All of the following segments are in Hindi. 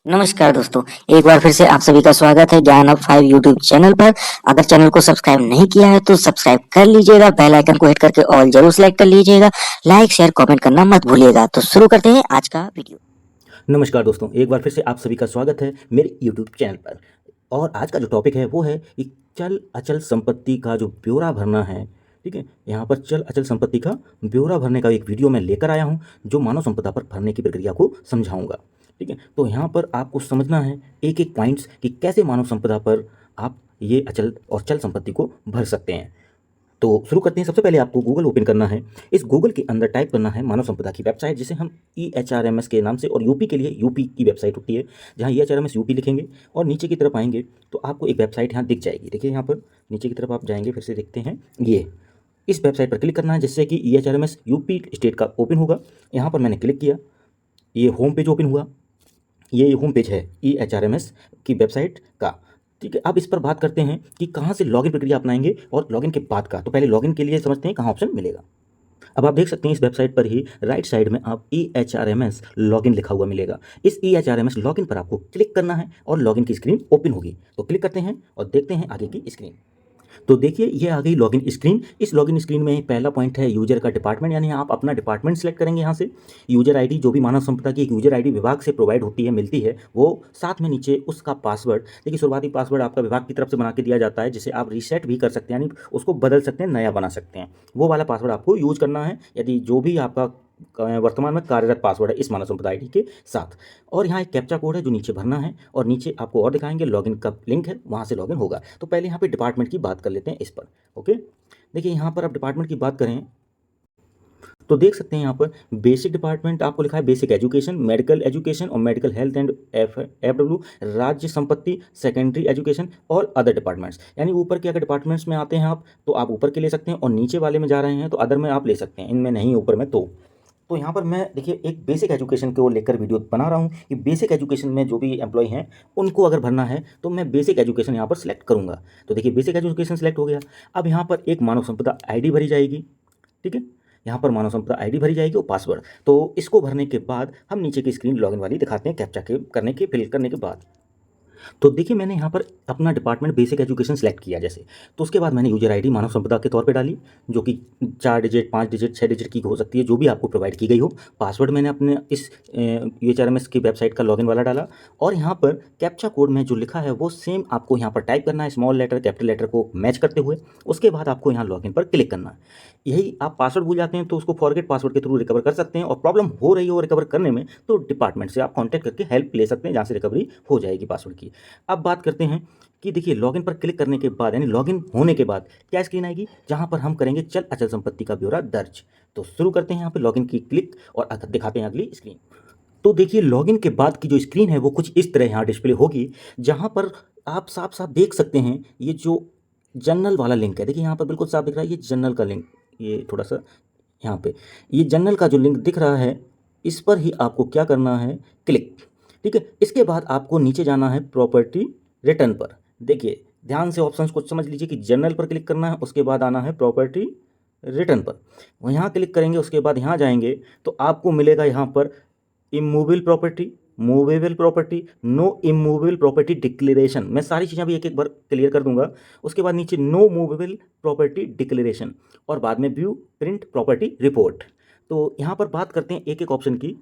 नमस्कार दोस्तों, एक बार फिर से आप सभी का स्वागत है ज्ञान ऑफ 5 यूट्यूब चैनल पर। अगर चैनल को सब्सक्राइब नहीं किया है तो सब्सक्राइब कर लीजिएगा, बेल आइकन को हिट करके ऑल जरूर सेलेक्ट कर लीजिएगा, लाइक शेयर कमेंट करना मत भूलिएगा। तो शुरू करते हैं आज का वीडियो। नमस्कार दोस्तों, एक बार फिर से आप सभी का स्वागत है मेरे यूट्यूब चैनल पर। और आज का जो टॉपिक है वो है कि चल अचल संपत्ति का जो ब्यौरा भरना है। ठीक है, यहाँ पर चल अचल संपत्ति का ब्यौरा भरने का एक वीडियो मैं लेकर आया हूँ जो मानव संपदा पर भरने की प्रक्रिया को समझाऊंगा। ठीक है, तो यहाँ पर आपको समझना है एक एक पॉइंट्स कि कैसे मानव संपदा पर आप ये अचल और चल संपत्ति को भर सकते हैं। तो शुरू करते हैं। सबसे पहले आपको गूगल ओपन करना है। इस गूगल के अंदर टाइप करना है मानव संपदा की वेबसाइट, जिसे हम EHRMS के नाम से, और यूपी के लिए यूपी की वेबसाइट होती है, जहाँ EHRMS यूपी लिखेंगे और नीचे की तरफ आएंगे तो आपको एक वेबसाइट यहाँ दिख जाएगी। देखिए यहाँ पर नीचे की तरफ आप जाएंगे, फिर से देखते हैं ये इस वेबसाइट पर क्लिक करना है, जिससे कि EHRMS यूपी स्टेट का ओपन होगा। यहाँ पर मैंने क्लिक किया, ये होम पेज ओपन हुआ। ये होम पेज है EHRMS की वेबसाइट का। ठीक है, अब इस पर बात करते हैं कि कहाँ से लॉगिन प्रक्रिया अपनाएंगे और लॉगिन के बाद का। तो पहले लॉगिन के लिए समझते हैं कहाँ ऑप्शन मिलेगा। अब आप देख सकते हैं इस वेबसाइट पर ही राइट साइड में आप EHRMS लॉगिन लिखा हुआ मिलेगा। इस EHRMS लॉगिन पर आपको क्लिक करना है और लॉगिन की स्क्रीन ओपन होगी। तो क्लिक करते हैं और देखते हैं आगे की स्क्रीन। तो देखिए ये आ गई लॉगिन स्क्रीन। इस लॉगिन स्क्रीन में पहला पॉइंट है यूजर का डिपार्टमेंट, यानी आप अपना डिपार्टमेंट सेलेक्ट करेंगे। यहाँ से यूजर आईडी, जो भी मानव संपदा की एक यूजर आईडी विभाग से प्रोवाइड होती है, मिलती है, वो साथ में नीचे उसका पासवर्ड। देखिए शुरुआती पासवर्ड आपका विभाग की तरफ से बना के दिया जाता है, जिसे आप रीसेट भी कर सकते हैं, यानी उसको बदल सकते हैं, नया बना सकते हैं। वो वाला पासवर्ड आपको यूज करना है यदि जो भी आपका वर्तमान में कार्यरत पासवर्ड है इस मानव संपदा आईडी के साथ। और यहाँ एक कैप्चा कोड है जो नीचे भरना है, और नीचे आपको और दिखाएंगे लॉगिन का लिंक है, वहाँ से लॉगिन होगा। तो पहले यहाँ पे डिपार्टमेंट की बात कर लेते हैं इस पर। ओके, देखिए यहाँ पर आप डिपार्टमेंट की बात करें तो देख सकते हैं यहाँ पर बेसिक डिपार्टमेंट आपको लिखा है बेसिक एजुकेशन, मेडिकल एजुकेशन और मेडिकल हेल्थ एंड FW, राज्य संपत्ति, सेकेंडरी एजुकेशन और अदर डिपार्टमेंट्स। यानी ऊपर के अगर डिपार्टमेंट्स में आते हैं आप तो आप ऊपर के ले सकते हैं, और नीचे वाले में जा रहे हैं तो अदर में आप ले सकते हैं, इनमें नहीं ऊपर में। तो यहाँ पर मैं देखिए एक बेसिक एजुकेशन को लेकर वीडियो बना रहा हूँ कि बेसिक एजुकेशन में जो भी एम्प्लॉय हैं उनको अगर भरना है तो मैं बेसिक एजुकेशन यहाँ पर सिलेक्ट करूँगा। तो देखिए बेसिक एजुकेशन सिलेक्ट हो गया। अब यहाँ पर एक मानव संपदा आईडी भरी जाएगी। ठीक है, यहाँ पर मानव संपदा आईडी भरी जाएगी और पासवर्ड। तो इसको भरने के बाद हम नीचे की स्क्रीन लॉगिन वाली दिखाते हैं कैप्चा के करने के फिल करने के बाद। तो देखिए मैंने यहाँ पर अपना डिपार्टमेंट बेसिक एजुकेशन सेलेक्ट किया जैसे, तो उसके बाद मैंने यूजर आईडी मानव संपदा के तौर पे डाली, जो कि 4 डिजिट, 5 डिजिट, 6 डिजिट की हो सकती है, जो भी आपको प्रोवाइड की गई हो। पासवर्ड मैंने अपने इस EHRMS की वेबसाइट का लॉगिन वाला डाला, और यहाँ पर कैप्चा कोड में जो लिखा है वो सेम आपको यहाँ पर टाइप करना है, स्मॉल लेटर कैपिटल लेटर को मैच करते हुए। उसके बाद आपको यहाँ लॉगिन पर क्लिक करना है। यही आप पासवर्ड भूल जाते हैं तो उसको फॉरगेट पासवर्ड के थ्रू रिकवर कर सकते हैं, और प्रॉब्लम हो रही हो रिकवर करने में तो डिपार्टमेंट से आप कॉन्टैक्ट करके हेल्प ले सकते हैं, जहाँ से रिकवरी हो जाएगी पासवर्ड की। अब बात करते हैं कि देखिए लॉगिन पर क्लिक करने के बाद, यानी लॉगिन होने के बाद क्या स्क्रीन आएगी, जहां पर हम करेंगे चल अचल संपत्ति का ब्यौरा दर्ज। तो शुरू करते हैं यहाँ पे लॉगिन की क्लिक और दिखाते हैं अगली स्क्रीन। तो देखिए लॉगिन के बाद की जो स्क्रीन है वो कुछ इस तरह यहाँ डिस्प्ले होगी, जहां पर आप साफ साफ देख सकते हैं ये जो जनरल वाला लिंक है। देखिए यहाँ पर बिल्कुल साफ दिख रहा है ये जनरल का लिंक, ये थोड़ा सा यहाँ पे ये जनरल का जो लिंक दिख रहा है, इस पर ही आपको क्या करना है, क्लिक। ठीक है, इसके बाद आपको नीचे जाना है प्रॉपर्टी रिटर्न पर। देखिए ध्यान से ऑप्शंस को समझ लीजिए कि जनरल पर क्लिक करना है, उसके बाद आना है प्रॉपर्टी रिटर्न पर। वो यहाँ क्लिक करेंगे, उसके बाद यहाँ जाएंगे तो आपको मिलेगा यहाँ पर immovable property, movable property, no immovable property declaration. मैं सारी चीज़ें भी एक एक बार क्लियर कर दूंगा। उसके बाद नीचे नो मूवेबल प्रॉपर्टी डिक्लेरेशन, और बाद में व्यू प्रिंट प्रॉपर्टी रिपोर्ट। तो यहाँ पर बात करते हैं एक एक ऑप्शन की।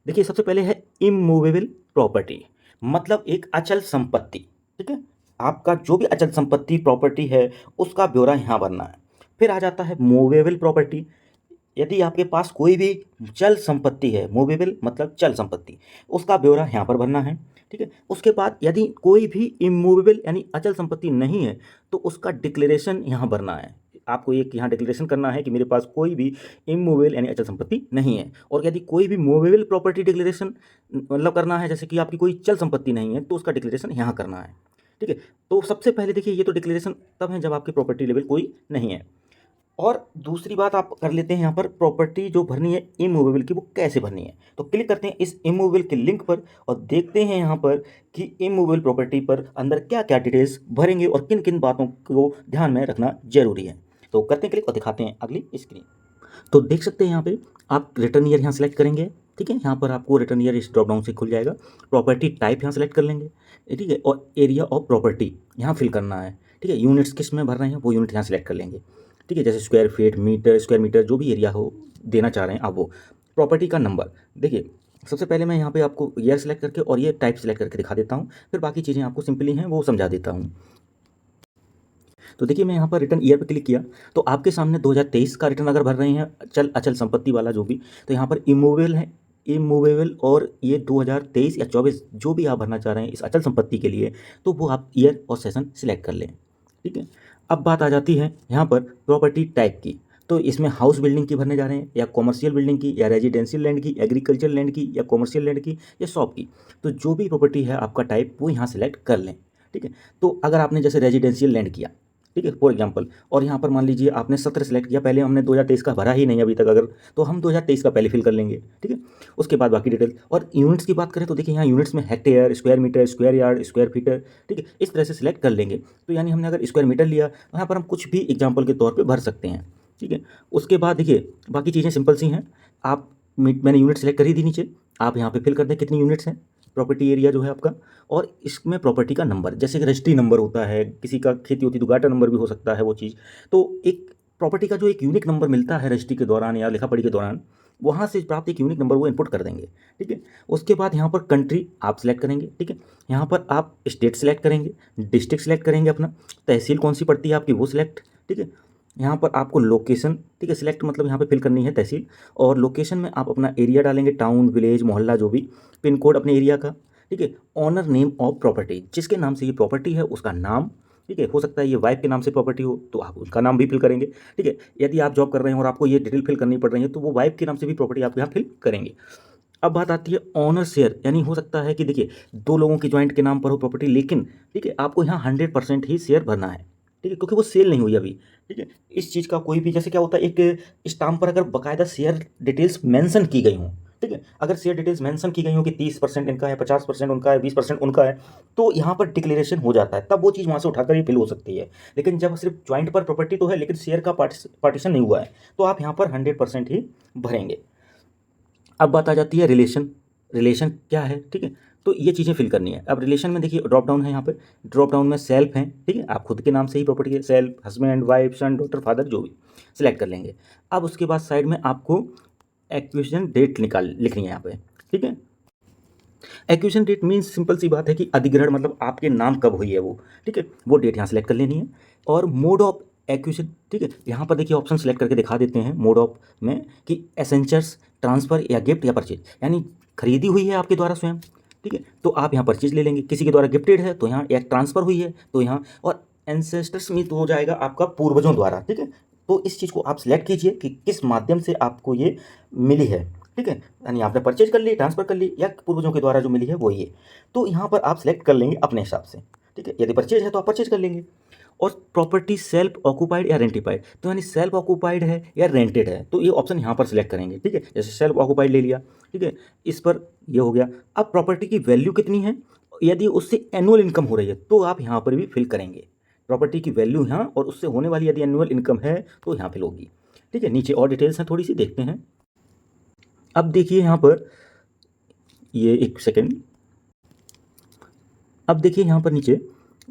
देखिए सबसे पहले है इमूवेबल प्रॉपर्टी, मतलब एक अचल संपत्ति। ठीक है, आपका जो भी अचल संपत्ति प्रॉपर्टी है उसका ब्यौरा यहाँ भरना है। फिर आ जाता है मूवेबल प्रॉपर्टी, यदि आपके पास कोई भी चल संपत्ति है, मूवेबल मतलब चल संपत्ति, उसका ब्यौरा यहाँ पर भरना है। ठीक है, उसके बाद यदि कोई भी इमूवेबल यानी अचल संपत्ति नहीं है तो उसका डिक्लेरेशन यहाँ भरना है। आपको एक यहाँ डिक्लेरेशन करना है कि मेरे पास कोई भी इमूवेबल यानी अचल संपत्ति नहीं है। और यदि कोई भी मूवेबल प्रॉपर्टी डिक्लेरेशन मतलब करना है, जैसे कि आपकी कोई चल संपत्ति नहीं है, तो उसका डिक्लेरेशन यहाँ करना है। ठीक है, तो सबसे पहले देखिए ये तो डिक्लेरेशन तब है जब आपकी प्रॉपर्टी लेवल कोई नहीं है। और दूसरी बात आप कर लेते हैं यहाँ पर प्रॉपर्टी जो भरनी है इमूवेबल की, वो कैसे भरनी है। तो क्लिक करते हैं इस इमूवेबल के लिंक पर और देखते हैं यहाँ पर कि इमूवेबल प्रॉपर्टी पर अंदर क्या क्या डिटेल्स भरेंगे और किन किन बातों को ध्यान में रखना जरूरी है। तो करते हैं क्लिक और दिखाते हैं अगली स्क्रीन। तो देख सकते हैं यहाँ पे आप रिटर्न ईयर यहाँ सेलेक्ट करेंगे, ठीक है। यहाँ पर आपको रिटर्न ईयर इस ड्रॉप डाउन से खुल जाएगा। प्रॉपर्टी टाइप यहाँ सेलेक्ट कर लेंगे, ठीक है, और एरिया ऑफ प्रॉपर्टी यहाँ फिल करना है, ठीक है। यूनिट्स किस में भर रहे हैं वो यूनिट यहाँ सेलेक्ट कर लेंगे, ठीक है, जैसे square feet, metre, square metre, जो भी एरिया हो देना चाह रहे हैं आप वो। प्रॉपर्टी का नंबर देखिए, सबसे पहले मैं यहाँ पे आपको ईयर सेलेक्ट करके और ये टाइप सेलेक्ट करके दिखा देता हूँ, फिर बाकी चीज़ें आपको सिंपली हैं वो समझा देता हूँ। तो देखिए मैं यहाँ पर रिटर्न ईयर पे क्लिक किया तो आपके सामने 2023 का रिटर्न अगर भर रहे हैं चल अचल संपत्ति वाला जो भी, तो यहाँ पर इमूवेबल है, इमूवेबल, और ये 2023 या 24 जो भी आप भरना चाह रहे हैं इस अचल संपत्ति के लिए, तो वो आप ईयर और सेशन सिलेक्ट कर लें, ठीक है। अब बात आ जाती है यहाँ पर प्रॉपर्टी टाइप की। तो इसमें हाउस बिल्डिंग की भरने जा रहे हैं, या कॉमर्शियल बिल्डिंग की, या रेजिडेंशियल लैंड की, एग्रीकल्चर लैंड की, या कॉमर्शियल लैंड की, या शॉप की। तो जो भी प्रॉपर्टी है आपका टाइप वो यहाँ सेलेक्ट कर लें, ठीक है। तो अगर आपने जैसे रेजिडेंशियल लैंड किया, ठीक है, फॉर एग्जांपल, और यहाँ पर मान लीजिए आपने 17 सेलेक्ट किया, पहले हमने 2023 का भरा ही नहीं अभी तक अगर, तो हम 2023 का पहले फिल कर लेंगे, ठीक है। उसके बाद बाकी डिटेल। और यूनिट्स की बात करें तो देखिए यहाँ यूनिट्स में hectare, square metre, square yard, square feet, ठीक है, इस तरह से सिलेक्ट कर लेंगे। तो यानी हमने अगर स्क्वायर मीटर लिया तो यहाँ पर हम कुछ भी एग्जाम्पल के तौर पर भर सकते हैं, ठीक है। उसके बाद देखिए बाकी चीज़ें सिंपल सी हैं। आप मैंने यूनिट सेलेक्ट कर ही दी नीचे, आप यहाँ पे फिल कर दें कितनी यूनिट्स हैं, प्रॉपर्टी एरिया जो है आपका, और इसमें प्रॉपर्टी का नंबर, जैसे कि रजिस्ट्री नंबर होता है, किसी का खेती होती तो गाटा नंबर भी हो सकता है वो चीज़। तो एक प्रॉपर्टी का जो एक यूनिक नंबर मिलता है रजिस्ट्री के दौरान या लिखा पढ़ी के दौरान, वहाँ से प्राप्त एक यूनिक नंबर वो इनपुट कर देंगे, ठीक है। उसके बाद यहाँ पर कंट्री आप सिलेक्ट करेंगे, ठीक है। यहाँ पर आप स्टेट सेलेक्ट करेंगे, डिस्ट्रिक्ट सेलेक्ट करेंगे अपना, तहसील कौन सी पड़ती है आपकी वो सिलेक्ट, ठीक है। यहाँ पर आपको लोकेशन, ठीक है, सिलेक्ट मतलब यहाँ पे फिल करनी है तहसील, और लोकेशन में आप अपना एरिया डालेंगे, टाउन, विलेज, मोहल्ला जो भी, पिन कोड अपने एरिया का, ठीक है। ऑनर नेम ऑफ प्रॉपर्टी, जिसके नाम से ये प्रॉपर्टी है उसका नाम, ठीक है। हो सकता है ये वाइफ के नाम से प्रॉपर्टी हो तो आप उनका नाम भी फिल करेंगे, ठीक है। यदि आप जॉब कर रहे हैं और आपको ये डिटेल फिल करनी पड़ रही है तो वो वाइफ के नाम से भी प्रॉपर्टी आप यहाँ फिल करेंगे। अब बात आती है ऑनर शेयर, यानी हो सकता है कि देखिए 2 लोगों की ज्वाइंट के नाम पर हो प्रॉपर्टी, लेकिन ठीक है आपको यहाँ 100% ही शेयर भरना है, ठीक है, क्योंकि वो सेल नहीं हुई अभी, ठीक है। इस चीज़ का कोई भी, जैसे क्या होता है, एक स्टाम्प पर अगर बाकायदा शेयर डिटेल्स मेंशन की गई हों, ठीक है, अगर शेयर डिटेल्स मेंशन की गई हो कि 30% इनका है, 50% उनका है, 20% उनका है, तो यहाँ पर डिक्लेरेशन हो जाता है, तब वो चीज़ वहाँ से उठाकर ही फिल हो सकती है। लेकिन जब सिर्फ ज्वाइंट पर प्रॉपर्टी तो है लेकिन शेयर का पार्टीशन नहीं हुआ है, तो आप यहाँ पर 100% ही भरेंगे। अब बात आ जाती है रिलेशन, रिलेशन क्या है, ठीक है। तो ये चीज़ें फिल करनी है। अब रिलेशन में देखिए ड्रॉप डाउन है, यहाँ पे ड्रॉप डाउन में सेल्फ हैं, ठीक है, आप खुद के नाम से ही प्रॉपर्टी है, सेल्फ, हस्बैंड, वाइफ, सन, डॉटर, फादर, जो भी सिलेक्ट कर लेंगे। अब उसके बाद साइड में आपको एक्विजिशन डेट लिखनी है यहाँ पे, ठीक है। एक्विजिशन डेट मीन्स सिंपल सी बात है कि अधिग्रहण मतलब आपके नाम कब हुई है वो, ठीक है, वो डेट यहाँ सेलेक्ट कर लेनी है। और मोड ऑफ एक्विजिशन, ठीक है, यहाँ पर देखिए ऑप्शन सेलेक्ट करके दिखा देते हैं मोड ऑफ में कि एसेंचर्स, ट्रांसफ़र, या गिफ्ट, या परचेज, यानी खरीदी हुई है आपके द्वारा स्वयं, ठीक है, तो आप यहाँ परचेज ले लेंगे। किसी के द्वारा गिफ्टेड है तो यहाँ, या ट्रांसफ़र हुई है तो यहाँ, और एंसेस्टर्स मीट हो जाएगा आपका पूर्वजों द्वारा, ठीक है। तो इस चीज़ को आप सिलेक्ट कीजिए कि किस माध्यम से आपको ये मिली है, ठीक है, यानी आपने परचेज कर ली, ट्रांसफ़र कर ली, या पूर्वजों के द्वारा जो मिली है वो ये। तो यहाँ पर आप सिलेक्ट कर लेंगे अपने हिसाब से, ठीक है। यदि परचेज है तो आप परचेज कर लेंगे। और प्रॉपर्टी सेल्फ ऑक्यूपाइड या रेंटिफाइड, तो यानी सेल्फ ऑक्यूपाइड है या रेंटेड है, तो ये ऑप्शन यहाँ पर सिलेक्ट करेंगे, ठीक है। जैसे सेल्फ ऑक्यूपाइड ले लिया, ठीक है, इस पर ये हो गया। अब प्रॉपर्टी की वैल्यू कितनी है, यदि उससे एनुअल इनकम हो रही है तो आप यहाँ पर भी फिल करेंगे प्रॉपर्टी की वैल्यू यहाँ, और उससे होने वाली यदि एनुअल इनकम है तो यहाँ फिल होगी, ठीक है। नीचे और डिटेल्स हैं, थोड़ी सी देखते हैं। अब देखिए यहाँ पर, ये एक सेकेंड, अब देखिए यहाँ पर नीचे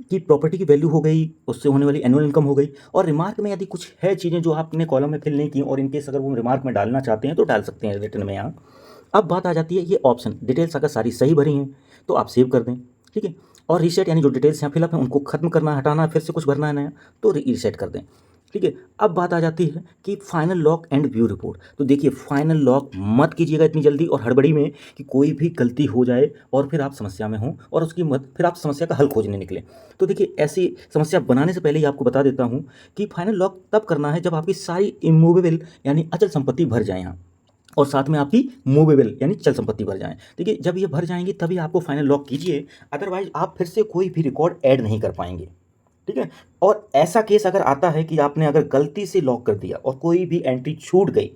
कि प्रॉपर्टी की वैल्यू हो गई, उससे होने वाली एनुअल इनकम हो गई, और रिमार्क में यदि कुछ है चीज़ें जो आपने कॉलम में फिल नहीं की और इनकेस अगर वो रिमार्क में डालना चाहते हैं तो डाल सकते हैं रिटर्न में यहाँ। अब बात आ जाती है ये ऑप्शन, डिटेल्स अगर सारी सही भरी हैं तो आप सेव कर दें, ठीक है। और रीसेट, यानी जो डिटेल्स यहाँ फिलअप हैं उनको खत्म करना है, हटाना है, फिर से कुछ भरना है नया, तो रीसेट कर दें, ठीक है। अब बात आ जाती है कि final lock and view report. तो देखिए फाइनल लॉक मत कीजिएगा इतनी जल्दी और हड़बड़ी में कि कोई भी गलती हो जाए और फिर आप समस्या में हों और उसकी मत फिर आप समस्या का हल खोजने निकले। तो देखिए ऐसी समस्या बनाने से पहले ही आपको बता देता हूँ कि फाइनल लॉक तब करना है जब आपकी सारी इमूवेबल यानी अचल संपत्ति भर जाए यहाँ, और साथ में आपकी मूवेबल यानी चल संपत्ति भर जाएं, ठीक है। जब ये भर जाएंगी तभी आपको फाइनल लॉक कीजिए, अदरवाइज आप फिर से कोई भी रिकॉर्ड ऐड नहीं कर पाएंगे, ठीक है। और ऐसा केस अगर आता है कि आपने अगर गलती से लॉक कर दिया और कोई भी एंट्री छूट गई,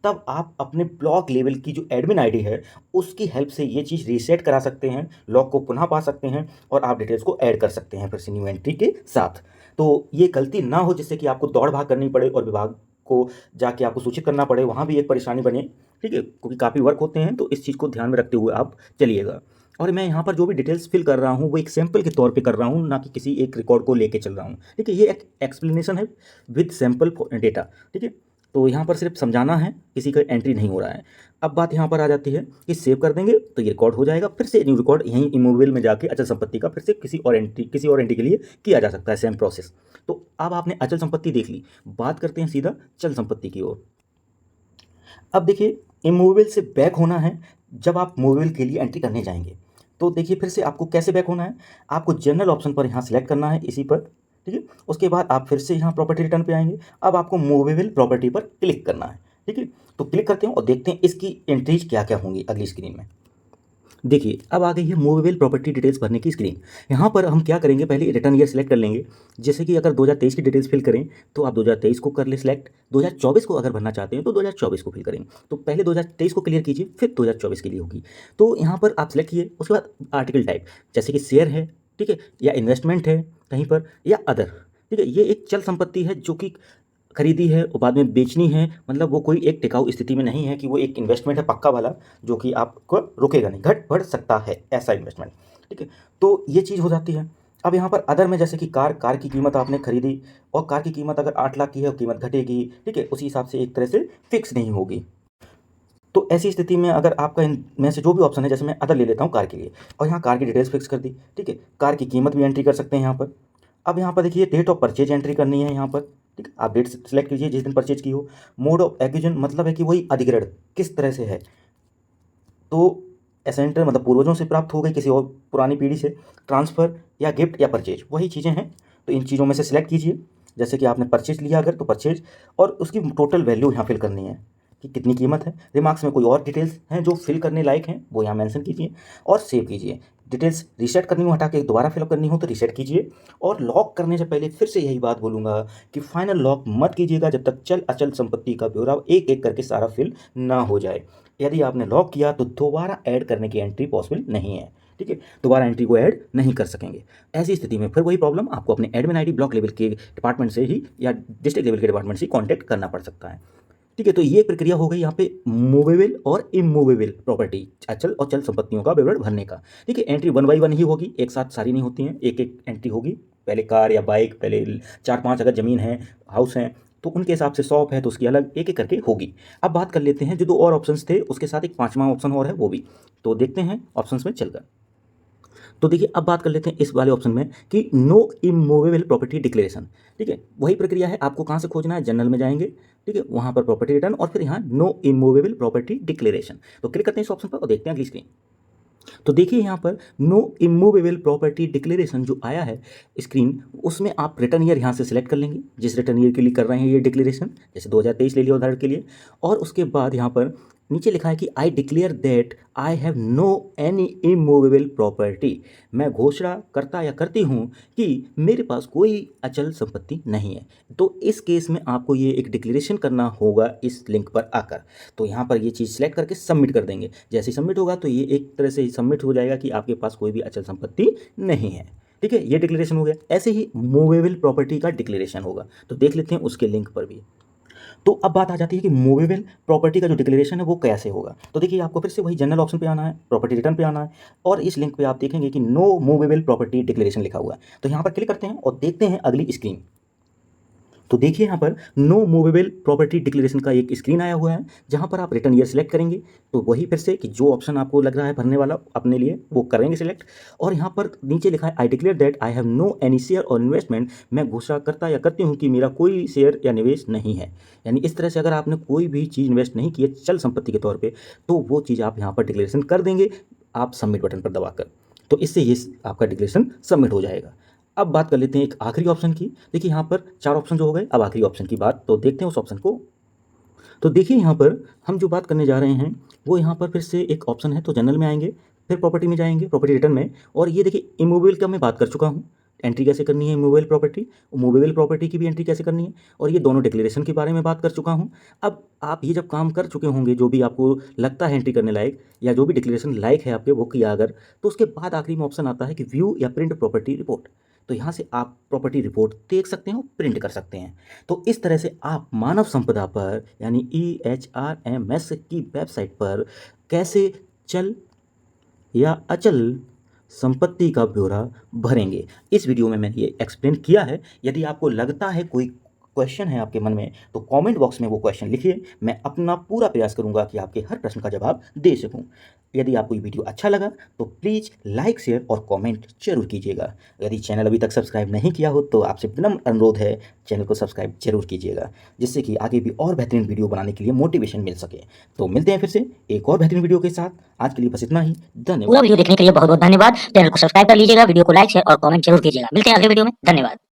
तब आप अपने ब्लॉक लेवल की जो एडमिन आईडी है उसकी हेल्प से ये चीज़ रीसेट करा सकते हैं, लॉक को पुनः पा सकते हैं और आप डिटेल्स को ऐड कर सकते हैं फिर से न्यू एंट्री के साथ। तो ये गलती ना हो जिससे कि आपको दौड़ भाग करनी पड़े और विभाग को जाके आपको सूचित करना पड़े, वहाँ भी एक परेशानी बने, ठीक है, क्योंकि काफ़ी वर्क होते हैं, तो इस चीज़ को ध्यान में रखते हुए आप चलिएगा। और मैं यहाँ पर जो भी डिटेल्स फिल कर रहा हूँ वो एक सैंपल के तौर पे कर रहा हूँ, ना कि किसी एक रिकॉर्ड को लेके चल रहा हूँ। ठीक है, ये एक एक्सप्लेनेशन है विद सैंपल डेटा। ठीक है, तो यहाँ पर सिर्फ समझाना है, किसी का एंट्री नहीं हो रहा है। अब बात यहाँ पर आ जाती है कि सेव कर देंगे तो ये रिकॉर्ड हो जाएगा, फिर से न्यू रिकॉर्ड यहीं इमूवेबल में जाके अचल संपत्ति का फिर से किसी और एंट्री के लिए किया जा सकता है, सेम प्रोसेस। तो अब आपने अचल संपत्ति देख ली, बात करते हैं सीधा चल संपत्ति की ओर। अब देखिए, इमूवेबल से बैक होना है जब आप मूवेबल के लिए एंट्री करने जाएंगे। तो देखिए फिर से आपको कैसे बैक होना है, आपको जनरल ऑप्शन पर यहाँ सेलेक्ट करना है, इसी पर। ठीक है, उसके बाद आप फिर से यहाँ प्रॉपर्टी रिटर्न पे आएंगे। अब आपको मूवेबल प्रॉपर्टी पर क्लिक करना है। ठीक है, तो क्लिक करते हैं और देखते हैं इसकी एंट्रीज क्या क्या होंगी अगली स्क्रीन में। देखिए, अब आ गई है मूवेबल प्रॉपर्टी डिटेल्स भरने की स्क्रीन। यहाँ पर हम क्या करेंगे, पहले रिटर्न ईयर सेलेक्ट कर लेंगे। जैसे कि अगर 2023 की डिटेल्स फिल करें तो आप 2023 को कर ले सिलेक्ट, 2024 को अगर भरना चाहते हैं तो 2024 को फिल करेंगे। तो पहले 2023 को क्लियर कीजिए, फिर 2024 के लिए होगी। तो यहाँ पर आप सेलेक्ट किए, उसके बाद आर्टिकल टाइप, जैसे कि शेयर है, ठीक है, या इन्वेस्टमेंट है कहीं पर, या अदर। ठीक है, ये एक चल संपत्ति है जो कि खरीदी है और बाद में बेचनी है, मतलब वो कोई एक टिकाऊ स्थिति में नहीं है कि वो एक इन्वेस्टमेंट है पक्का वाला जो कि आपको रुकेगा नहीं, घट बढ़ सकता है ऐसा इन्वेस्टमेंट। ठीक है, तो ये चीज़ हो जाती है। अब यहाँ पर अदर में जैसे कि कार की कीमत आपने खरीदी और कार की कीमत अगर 8 लाख की है, कीमत घटेगी। ठीक है, उसी हिसाब से एक तरह से फिक्स नहीं होगी। तो ऐसी स्थिति में अगर आपका इनमें से जो भी ऑप्शन है, जैसे मैं अदर ले लेता हूँ कार के लिए, और यहाँ कार की डिटेल्स फिक्स कर दी। ठीक है, कार की कीमत भी एंट्री कर सकते हैं यहाँ पर। अब यहाँ पर देखिए डेट ऑफ परचेज एंट्री करनी है यहाँ पर। ठीक है, आप डेट सेलेक्ट कीजिए जिस दिन परचेज की हो। मोड ऑफ एक्विजिशन मतलब है कि वही अधिग्रहण किस तरह से है, तो एसेंटर मतलब पूर्वजों से प्राप्त हो गई, किसी और पुरानी पीढ़ी से, ट्रांसफ़र या गिफ्ट या परचेज, वही चीज़ें हैं। तो इन चीज़ों में से सिलेक्ट कीजिए। जैसे कि आपने परचेज लिया अगर तो परचेज, और उसकी टोटल वैल्यू यहाँ फिल करनी है कि कितनी कीमत है। रिमार्क्स में कोई और डिटेल्स हैं जो फिल करने लायक हैं वो यहाँ मेंशन कीजिए और सेव कीजिए। डिटेल्स रीसेट करनी हो, हटा के दोबारा फिलअप करनी हो तो रीसेट कीजिए। और लॉक करने से पहले फिर से यही बात बोलूँगा कि फाइनल लॉक मत कीजिएगा जब तक चल अचल संपत्ति का ब्यौरा एक एक करके सारा फिल ना हो जाए। यदि आपने लॉक किया तो दोबारा ऐड करने की एंट्री पॉसिबल नहीं है। ठीक है, दोबारा एंट्री को ऐड नहीं कर सकेंगे। ऐसी स्थिति में फिर वही प्रॉब्लम, आपको अपने एडमिन आईडी ब्लॉक लेवल के डिपार्टमेंट से ही या डिस्ट्रिक्ट लेवल के डिपार्टमेंट से कॉन्टैक्ट करना पड़ सकता है। ठीक है, तो ये प्रक्रिया हो गई यहाँ पे मूवेबल और इमूवेबल प्रॉपर्टी, अचल और चल संपत्तियों का विवरण भरने का। ठीक है, एंट्री 1 बाई 1 ही होगी, एक साथ सारी नहीं होती हैं, एक एक एंट्री होगी। पहले कार या बाइक, पहले 4-5 अगर ज़मीन है, हाउस हैं, तो उनके हिसाब से शॉप है तो उसकी अलग एक एक करके होगी। अब बात कर लेते हैं जो 2 और ऑप्शंस थे, उसके साथ एक 5वां ऑप्शन और है वो भी, तो देखते हैं ऑप्शंस में चलकर। तो देखिए, अब बात कर लेते हैं इस वाले ऑप्शन में कि नो इमूवेबल प्रॉपर्टी डिक्लेरेशन। ठीक है, वही प्रक्रिया है, आपको कहाँ से खोजना है, जनरल में जाएंगे। ठीक है, वहाँ पर प्रॉपर्टी रिटर्न और फिर यहाँ नो इमूवेबल प्रॉपर्टी डिक्लेरेशन। तो क्लिक करते हैं इस ऑप्शन पर और देखते हैं अगली स्क्रीन। तो देखिए यहाँ पर नो इमूवेबल प्रॉपर्टी डिक्लेरेशन जो आया है स्क्रीन, उसमें आप रिटर्न ईयर यहाँ से सिलेक्ट कर लेंगे जिस रिटर्न ईयर के लिए कर रहे हैं ये डिक्लेरेशन, जैसे 2023 ले लिया उदाहरण के लिए। और उसके बाद यहाँ पर नीचे लिखा है कि I declare that I have no any immovable property. मैं घोषणा करता या करती हूँ कि मेरे पास कोई अचल संपत्ति नहीं है। तो इस केस में आपको ये एक डिक्लेरेशन करना होगा इस लिंक पर आकर। तो यहाँ पर ये चीज़ सेलेक्ट करके सबमिट कर देंगे। जैसे ही सबमिट होगा तो ये एक तरह से सबमिट हो जाएगा कि आपके पास कोई भी अचल संपत्ति नहीं है। ठीक है, ये डिक्लेरेशन हो गया। ऐसे ही मूवेबल प्रॉपर्टी का डिक्लेरेशन होगा, तो देख लेते हैं उसके लिंक पर भी। तो अब बात आ जाती है कि मूवेबल प्रॉपर्टी का जो डिक्लेरेशन है वो कैसे होगा। तो देखिए, आपको फिर से वही जनरल ऑप्शन पे आना है, प्रॉपर्टी रिटर्न पे आना है, और इस लिंक पे आप देखेंगे कि नो मूवेबल प्रॉपर्टी डिक्लेरेशन लिखा हुआ है। तो यहाँ पर क्लिक करते हैं और देखते हैं अगली स्क्रीन। तो देखिए यहाँ पर नो मूवेबल प्रॉपर्टी डिक्लेरेशन का एक स्क्रीन आया हुआ है, जहाँ पर आप रिटर्न ईयर सेलेक्ट करेंगे। तो वही फिर से कि जो ऑप्शन आपको लग रहा है भरने वाला अपने लिए वो करेंगे सिलेक्ट। और यहाँ पर नीचे लिखा है I declare that I have no any share और इन्वेस्टमेंट। मैं घोषणा करता या करती हूँ कि मेरा कोई शेयर या निवेश नहीं है। यानी इस तरह से अगर आपने कोई भी चीज़ इन्वेस्ट नहीं की है चल संपत्ति के तौर पर, तो वो चीज़ आप यहाँ पर डिक्लेरेशन कर देंगे आप सबमिट बटन पर दबाकर। तो इससे ये आपका डिक्लेरेशन सबमिट हो जाएगा। अब बात कर लेते हैं एक आखिरी ऑप्शन की। देखिए यहाँ पर 4 ऑप्शन जो हो गए, अब आखिरी ऑप्शन की बात, तो देखते हैं उस ऑप्शन को। तो देखिए यहाँ पर हम जो बात करने जा रहे हैं वो यहाँ पर फिर से एक ऑप्शन है, तो जनरल में आएंगे, फिर प्रॉपर्टी में जाएंगे, प्रॉपर्टी रिटर्न में, और ये देखिए इमूवेबल का मैं बात कर चुका हूँ, एंट्री कैसे करनी है इमूवेबल प्रॉपर्टी, मूवेबल प्रॉपर्टी की भी एंट्री कैसे करनी है, और ये दोनों डिक्लेरेशन के बारे में बात कर चुका हूँ। अब आप ये जब काम कर चुके होंगे, जो भी आपको लगता है एंट्री करने लायक या जो भी डिक्लेरेशन लायक है आपके वो किया अगर, तो उसके बाद आखिरी में ऑप्शन आता है कि व्यू या प्रिंट प्रॉपर्टी रिपोर्ट। तो यहाँ से आप प्रॉपर्टी रिपोर्ट देख सकते हैं और प्रिंट कर सकते हैं। तो इस तरह से आप मानव संपदा पर यानी EHRMS की वेबसाइट पर कैसे चल या अचल संपत्ति का ब्यौरा भरेंगे, इस वीडियो में मैंने ये एक्सप्लेन किया है। यदि आपको लगता है कोई क्वेश्चन है आपके मन में तो कमेंट बॉक्स में वो क्वेश्चन लिखिए, मैं अपना पूरा प्रयास करूंगा कि आपके हर प्रश्न का जवाब दे सकूं। यदि आपको ये वीडियो अच्छा लगा तो प्लीज़ लाइक शेयर और कमेंट जरूर कीजिएगा। यदि चैनल अभी तक सब्सक्राइब नहीं किया हो तो आपसे विनम्र अनुरोध है, चैनल को सब्सक्राइब जरूर कीजिएगा, जिससे कि आगे भी और बेहतरीन वीडियो बनाने के लिए मोटिवेशन मिल सके। तो मिलते हैं फिर से एक और बेहतरीन वीडियो के साथ। आज के लिए बस इतना ही। धन्यवाद। पूरा वीडियो देखने के लिए बहुत बहुत धन्यवाद। चैनल को सब्सक्राइब कर लीजिएगा, वीडियो को लाइक शेयर और कमेंट जरूर कीजिएगा। मिलते हैं अगले वीडियो में। धन्यवाद।